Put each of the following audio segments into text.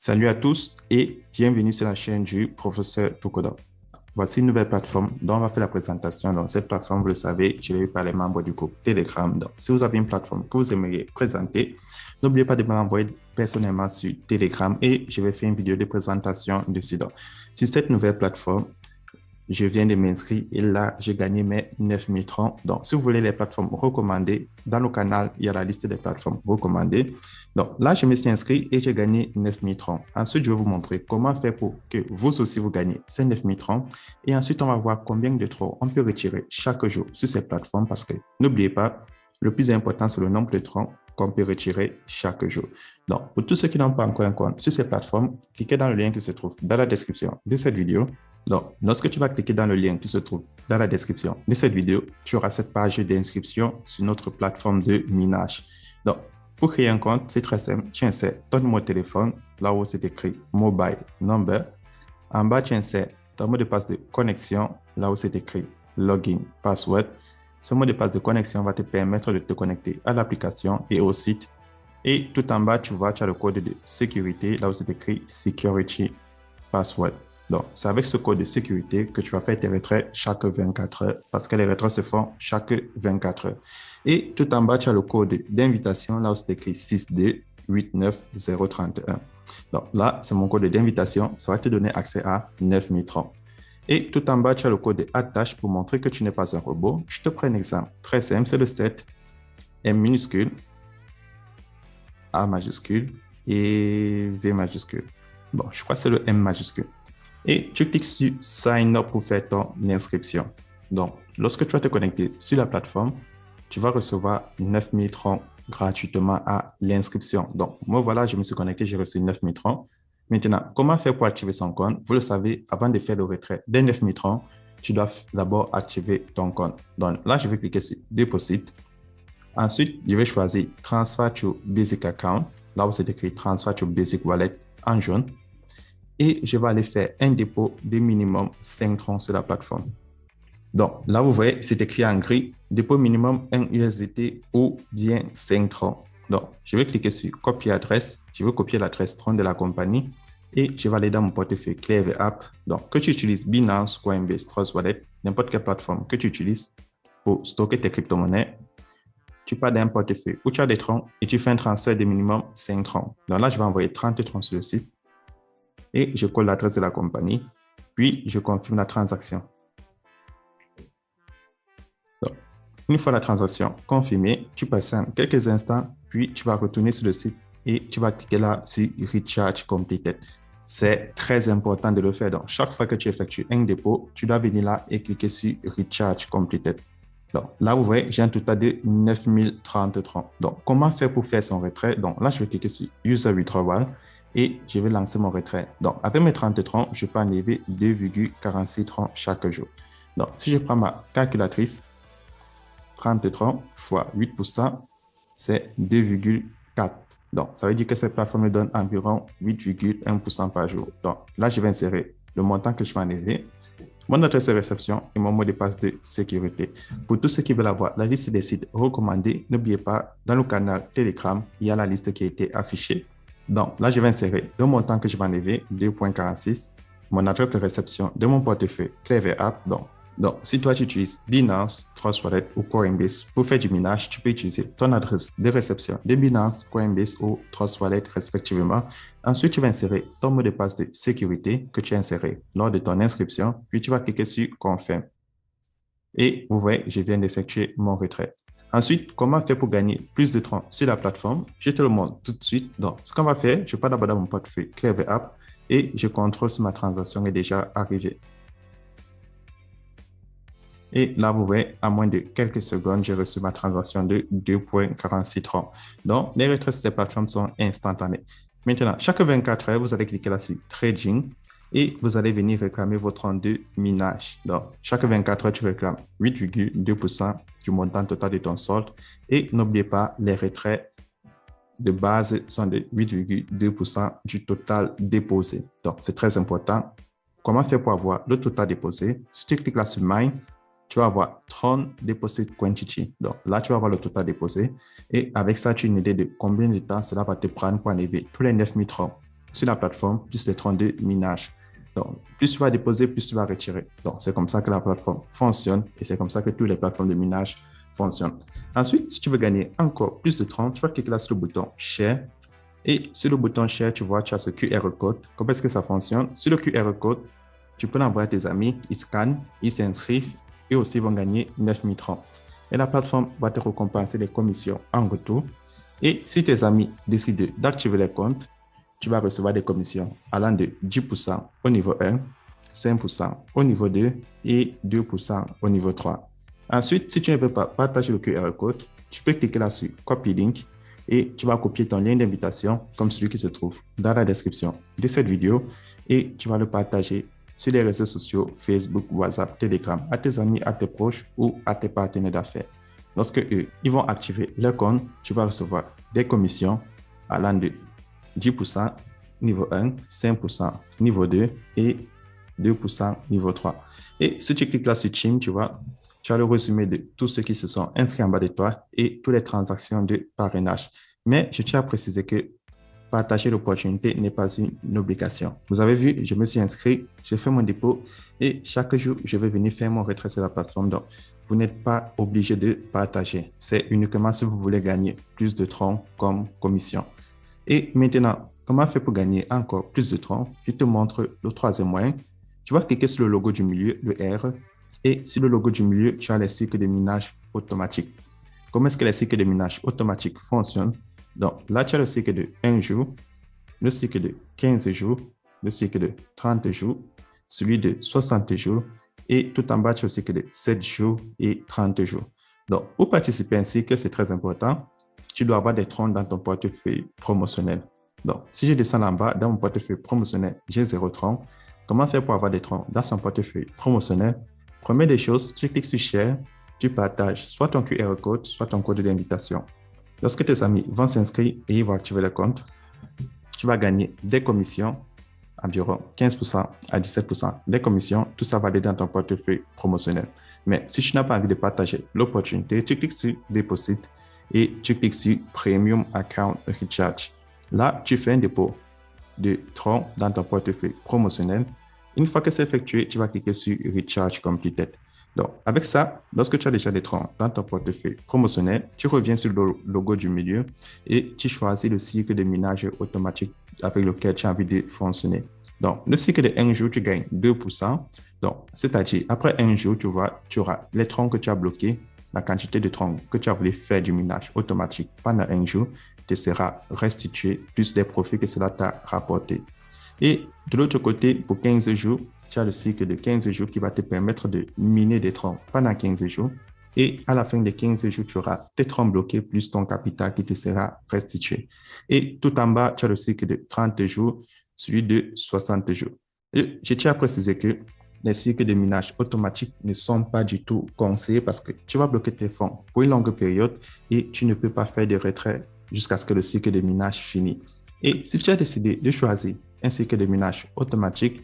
Salut à tous et bienvenue sur la chaîne du professeur Tokoda. Voici une nouvelle plateforme dont on va faire la présentation. Donc, cette plateforme, vous le savez, je l'ai eu par les membres du groupe Telegram. Donc, si vous avez une plateforme que vous aimeriez présenter, n'oubliez pas de me l'envoyer personnellement sur Telegram et je vais faire une vidéo de présentation dessus. Donc, sur cette nouvelle plateforme, je viens de m'inscrire et là, j'ai gagné mes 9000 francs. Donc, si vous voulez les plateformes recommandées, dans le canal, il y a la liste des plateformes recommandées. Donc, là, je me suis inscrit et j'ai gagné 9000 francs. Ensuite, je vais vous montrer comment faire pour que vous aussi, vous gagnez ces 9000 francs. Et ensuite, on va voir combien de troncs on peut retirer chaque jour sur ces plateformes parce que n'oubliez pas, le plus important, c'est le nombre de troncs qu'on peut retirer chaque jour. Donc, pour tous ceux qui n'ont pas encore un compte sur ces plateformes, cliquez dans le lien qui se trouve dans la description de cette vidéo. Donc, lorsque tu vas cliquer dans le lien qui se trouve dans la description de cette vidéo, tu auras cette page d'inscription sur notre plateforme de minage. Donc, pour créer un compte, c'est très simple. Tu insères ton numéro de téléphone, là où c'est écrit Mobile Number. En bas, tu insères ton mot de passe de connexion, là où c'est écrit Login Password. Ce mot de passe de connexion va te permettre de te connecter à l'application et au site. Et tout en bas, tu vois, tu as le code de sécurité, là où c'est écrit Security Password. Donc, c'est avec ce code de sécurité que tu vas faire tes retraits chaque 24 heures parce que les retraits se font chaque 24 heures. Et tout en bas, tu as le code d'invitation, là où c'est écrit 6289031. Donc là, c'est mon code d'invitation. Ça va te donner accès à 9000 francs. Et tout en bas, tu as le code attache pour montrer que tu n'es pas un robot. Je te prends un exemple très simple. C'est le 7, M minuscule, A majuscule et V majuscule. Bon, je crois que c'est le M majuscule. Et tu cliques sur Sign Up pour faire ton inscription. Donc, lorsque tu vas te connecter sur la plateforme, tu vas recevoir 9000 francs gratuitement à l'inscription. Donc, moi, voilà, je me suis connecté, j'ai reçu 9000 francs. Maintenant, comment faire pour activer son compte? Vous le savez, avant de faire le retrait des 9000 francs, tu dois d'abord activer ton compte. Donc, là, je vais cliquer sur Deposit. Ensuite, je vais choisir Transfer to Basic Account. Là où c'est écrit Transfer to Basic Wallet en jaune. Et je vais aller faire un dépôt de minimum 5 troncs sur la plateforme. Donc, là, vous voyez, c'est écrit en gris, dépôt minimum 1 USDT ou bien 5 troncs. Donc, je vais cliquer sur copier adresse. Je vais copier l'adresse tronc de la compagnie et je vais aller dans mon portefeuille Clever App. Donc, que tu utilises Binance, Coinbase, Trust Wallet, n'importe quelle plateforme que tu utilises pour stocker tes crypto-monnaies, tu pars d'un portefeuille où tu as des troncs et tu fais un transfert de minimum 5 troncs. Donc là, je vais envoyer 30 troncs sur le site. Et je colle l'adresse de la compagnie, puis je confirme la transaction. Donc, une fois la transaction confirmée, tu passes quelques instants, puis tu vas retourner sur le site et tu vas cliquer là sur Recharge Completed. C'est très important de le faire. Donc, chaque fois que tu effectues un dépôt, tu dois venir là et cliquer sur Recharge Completed. Donc, là, vous voyez, j'ai un total de 9030 troncs. Donc, comment faire pour faire son retrait? Donc, là, je vais cliquer sur User Withdrawal et je vais lancer mon retrait. Donc, avec mes 30 troncs, je peux enlever 2,46 troncs chaque jour. Donc, si je prends ma calculatrice, 30 troncs fois 8%, c'est 2,4. Donc, ça veut dire que cette plateforme me donne environ 8,1% par jour. Donc, là, je vais insérer le montant que je vais enlever, mon adresse de réception et mon mot de passe de sécurité. Pour tous ceux qui veulent avoir la liste des sites recommandés, n'oubliez pas, dans le canal Telegram, il y a la liste qui a été affichée. Donc, là, je vais insérer le montant que je vais enlever, 2,46, mon adresse de réception de mon portefeuille Clever App. Donc, si toi, tu utilises Binance, Trust Wallet ou Coinbase pour faire du minage, tu peux utiliser ton adresse de réception de Binance, Coinbase ou Trust Wallet respectivement. Ensuite, tu vas insérer ton mot de passe de sécurité que tu as inséré lors de ton inscription, puis tu vas cliquer sur Confirm. Et vous voyez, je viens d'effectuer mon retrait. Ensuite, comment faire pour gagner plus de troncs sur la plateforme? Je te le montre tout de suite. Donc, ce qu'on va faire, je pars d'abord dans mon portefeuille Clever App et je contrôle si ma transaction est déjà arrivée. Et là, vous voyez, à moins de quelques secondes, j'ai reçu ma transaction de 2,46 troncs. Donc, les retraits sur ces plateformes sont instantanés. Maintenant, chaque 24 heures, vous allez cliquer là sur Trading et vous allez venir réclamer votre tronc de minage. Donc, chaque 24 heures, tu réclames 8,2% du montant total de ton solde. Et n'oubliez pas, les retraits de base sont de 8,2% du total déposé. Donc, c'est très important. Comment faire pour avoir le total déposé? Si tu cliques là sur Mine, tu vas avoir Tron Deposit Quantity. Donc, là, tu vas avoir le total déposé. Et avec ça, tu as une idée de combien de temps cela va te prendre pour enlever tous les 9000 troncs sur la plateforme, plus les troncs de minage. Donc, plus tu vas déposer, plus tu vas retirer. Donc, c'est comme ça que la plateforme fonctionne et c'est comme ça que toutes les plateformes de minage fonctionnent. Ensuite, si tu veux gagner encore plus de troncs, tu vas cliquer là sur le bouton Share. Et sur le bouton Share, tu vois, tu as ce QR code. Comment est-ce que ça fonctionne? Sur le QR code, tu peux l'envoyer à tes amis, ils scannent, ils s'inscrivent et aussi vont gagner 9000 troncs. Et la plateforme va te récompenser des commissions en retour. Et si tes amis décident d'activer les comptes, tu vas recevoir des commissions allant de 10% au niveau 1, 5% au niveau 2 et 2% au niveau 3. Ensuite, si tu ne veux pas partager le QR code, tu peux cliquer là sur Copy Link et tu vas copier ton lien d'invitation comme celui qui se trouve dans la description de cette vidéo et tu vas le partager sur les réseaux sociaux, Facebook, WhatsApp, Telegram, à tes amis, à tes proches ou à tes partenaires d'affaires. Lorsque eux, ils vont activer leur compte, tu vas recevoir des commissions allant de 10% niveau 1, 5% niveau 2 et 2% niveau 3. Et si tu cliques là sur Team, tu vois, tu as le résumé de tous ceux qui se sont inscrits en bas de toi et toutes les transactions de parrainage. Mais je tiens à préciser que partager l'opportunité n'est pas une obligation. Vous avez vu, je me suis inscrit, j'ai fait mon dépôt et chaque jour, je vais venir faire mon retrait sur la plateforme. Donc, vous n'êtes pas obligé de partager. C'est uniquement si vous voulez gagner plus de troncs comme commission. Et maintenant, comment faire pour gagner encore plus de troncs? Je te montre le troisième moyen. Tu vas cliquer sur le logo du milieu, le R, et sur le logo du milieu, tu as les cycles de minage automatique. Comment est-ce que les cycles de minage automatique fonctionnent? Donc là, tu as le cycle de 1 jour, le cycle de 15 jours, le cycle de 30 jours, celui de 60 jours, et tout en bas, tu as le cycle de 7 jours et 30 jours. Donc, pour participer à un cycle, c'est très important. Tu dois avoir des troncs dans ton portefeuille promotionnel. Donc, si je descends en bas, dans mon portefeuille promotionnel, j'ai 0 tronc. Comment faire pour avoir des troncs dans son portefeuille promotionnel? Première des choses, tu cliques sur Share, tu partages soit ton QR code, soit ton code d'invitation. Lorsque tes amis vont s'inscrire et ils vont activer le compte, tu vas gagner des commissions, environ 15% à 17% des commissions. Tout ça va aller dans ton portefeuille promotionnel. Mais si tu n'as pas envie de partager l'opportunité, tu cliques sur Deposit et tu cliques sur Premium Account Recharge. Là, tu fais un dépôt de troncs dans ton portefeuille promotionnel. Une fois que c'est effectué, tu vas cliquer sur Recharge Completed. Donc, avec ça, lorsque tu as déjà des troncs dans ton portefeuille promotionnel, tu reviens sur le logo du milieu et tu choisis le cycle de minage automatique avec lequel tu as envie de fonctionner. Donc, le cycle de 1 jour, tu gagnes 2%. Donc, c'est-à-dire, après 1 jour, tu vois, tu auras les troncs que tu as bloqués, la quantité de troncs que tu as voulu faire du minage automatique pendant 1 jour te sera restitué, plus des profits que cela t'a rapporté. Et de l'autre côté, pour 15 jours, tu as le cycle de 15 jours qui va te permettre de miner des troncs pendant 15 jours. Et à la fin des 15 jours, tu auras tes troncs bloqués plus ton capital qui te sera restitué. Et tout en bas, tu as le cycle de 30 jours, celui de 60 jours. Et je tiens à préciser que les cycles de minage automatique ne sont pas du tout conseillés parce que tu vas bloquer tes fonds pour une longue période et tu ne peux pas faire de retrait jusqu'à ce que le cycle de minage finisse. Et si tu as décidé de choisir un cycle de minage automatique,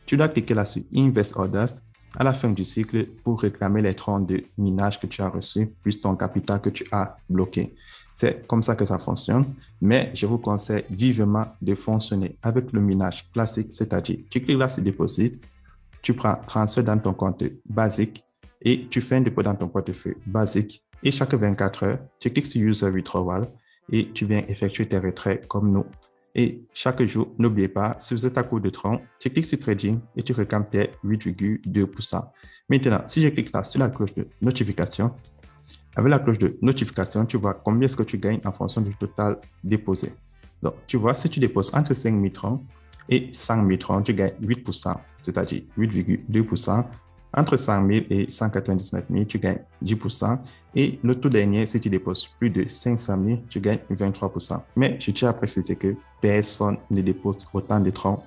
tu dois cliquer là sur Invest Orders à la fin du cycle pour réclamer les troncs de minage que tu as reçus plus ton capital que tu as bloqué. C'est comme ça que ça fonctionne, mais je vous conseille vivement de fonctionner avec le minage classique, c'est-à-dire tu cliques là sur Deposit, tu prends transfert dans ton compte basique et tu fais un dépôt dans ton portefeuille basique et chaque 24 heures, tu cliques sur User Withdrawal et tu viens effectuer tes retraits comme nous. Et chaque jour, n'oubliez pas, si vous êtes à court de troncs, tu cliques sur Trading et tu réclames tes 8,2%. Maintenant, si je clique là sur la cloche de notification, avec la cloche de notification, tu vois combien est-ce que tu gagnes en fonction du total déposé. Donc, tu vois, si tu déposes entre 5 000 troncs et 100 000 troncs, tu gagnes 8%, c'est-à-dire 8,2%. Entre 100 000 et 199 000, tu gagnes 10%. Et le tout dernier, si tu déposes plus de 500 000, tu gagnes 23%. Mais je tiens à préciser que personne ne dépose autant de troncs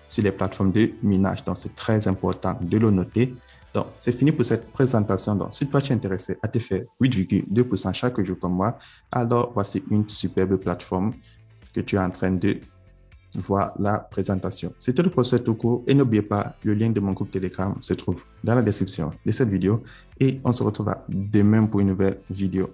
sur les plateformes de minage. Donc, c'est très important de le noter. Donc, c'est fini pour cette présentation. Donc, si toi, tu es intéressé à te faire 8,2% chaque jour comme moi, alors voici une superbe plateforme que tu es en train de voir la présentation. C'était le professeur Toko et n'oubliez pas, le lien de mon groupe Telegram se trouve dans la description de cette vidéo et on se retrouve demain pour une nouvelle vidéo.